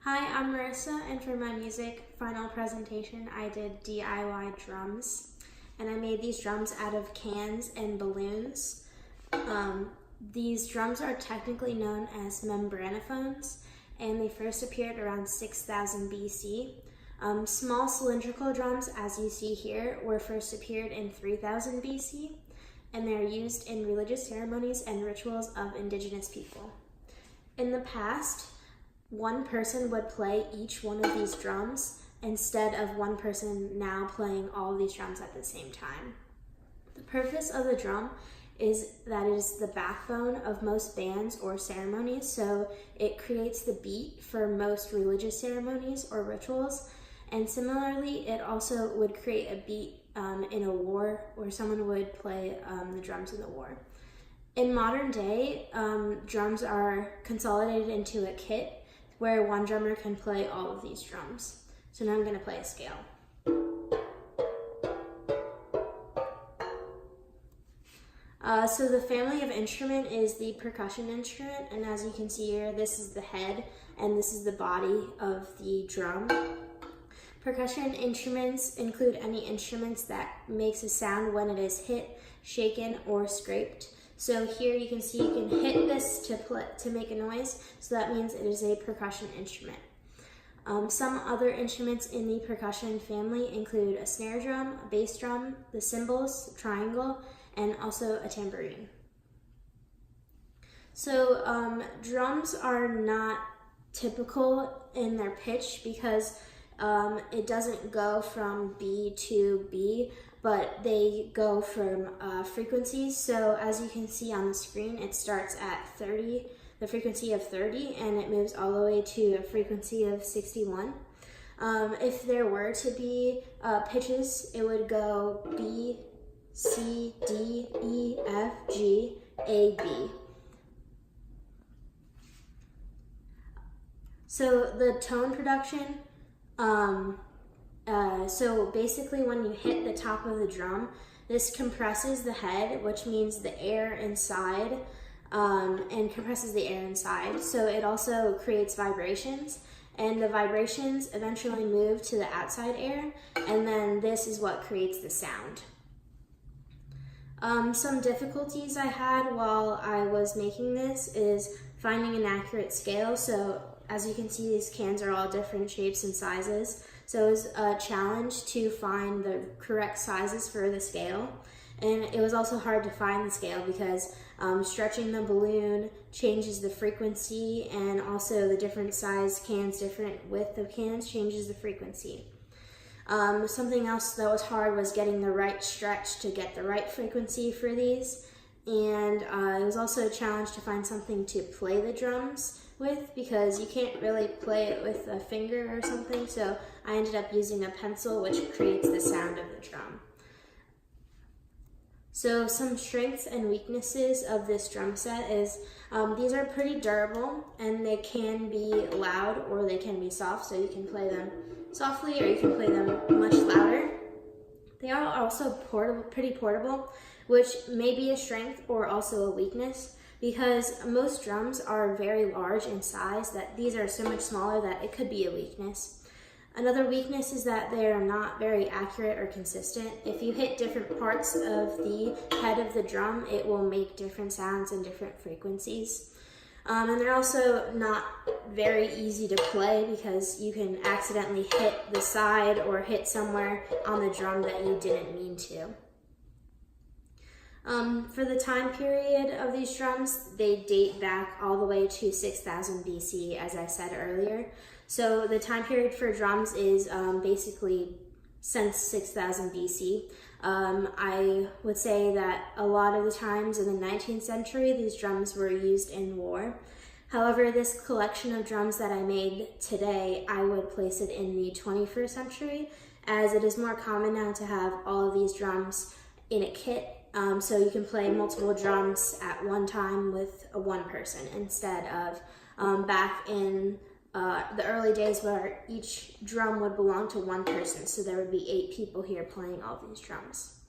Hi, I'm Marissa, and for my music final presentation, I did DIY drums. And I made these drums out of cans and balloons. These drums are technically known as membranophones, and they first appeared around 6000 BC. Small cylindrical drums, as you see here, were first appeared in 3000 BC, and they're used in religious ceremonies and rituals of indigenous people. In the past, one person would play each one of these drums instead of one person now playing all of these drums at the same time. The purpose of the drum is that it is the backbone of most bands or ceremonies, so it creates the beat for most religious ceremonies or rituals, and similarly it also would create a beat in a war where someone would play the drums in the war. In modern day, drums are consolidated into a kit where one drummer can play all of these drums. So now I'm going to play a scale. So the family of instrument is the percussion instrument, and as you can see here, this is the head and this is the body of the drum. Percussion instruments include any instruments that makes a sound when it is hit, shaken, or scraped. So here you can see you can hit this to make a noise, so that means it is a percussion instrument. Some other instruments in the percussion family include a snare drum, a bass drum, the cymbals, triangle, and also a tambourine. So drums are not typical in their pitch because it doesn't go from B to B, but they go from frequencies. So as you can see on the screen, it starts at 30, the frequency of 30, and it moves all the way to a frequency of 61. If there were to be pitches, it would go B, C, D, E, F, G, A, B. So the tone production, so basically when you hit the top of the drum, this compresses the head, which means the air inside, and compresses the air inside. So it also creates vibrations, and the vibrations eventually move to the outside air, and then this is what creates the sound. Some difficulties I had while I was making this is finding an accurate scale. So as you can see, these cans are all different shapes and sizes. So it was a challenge to find the correct sizes for the scale. And it was also hard to find the scale because stretching the balloon changes the frequency, and also the different size cans, different width of cans changes the frequency. Something else that was hard was getting the right stretch to get the right frequency for these. And it was also a challenge to find something to play the drums with, because you can't really play it with a finger or something, so I ended up using a pencil, which creates the sound of the drum. So some strengths and weaknesses of this drum set is these are pretty durable, and they can be loud or they can be soft, so you can play them softly or you can play them much louder. They are also pretty portable, which may be a strength or also a weakness, because most drums are very large in size, that these are so much smaller that it could be a weakness. Another weakness is that they are not very accurate or consistent. If you hit different parts of the head of the drum, it will make different sounds and different frequencies. And they're also not very easy to play because you can accidentally hit the side or hit somewhere on the drum that you didn't mean to. For the time period of these drums, they date back all the way to 6000 BC, as I said earlier. So the time period for drums is basically since 6000 BC. I would say that a lot of the times in the 19th century, these drums were used in war. However, this collection of drums that I made today, I would place it in the 21st century, as it is more common now to have all of these drums in a kit. So you can play multiple drums at one time with one person, instead of back in the early days where each drum would belong to one person. So there would be 8 people here playing all these drums.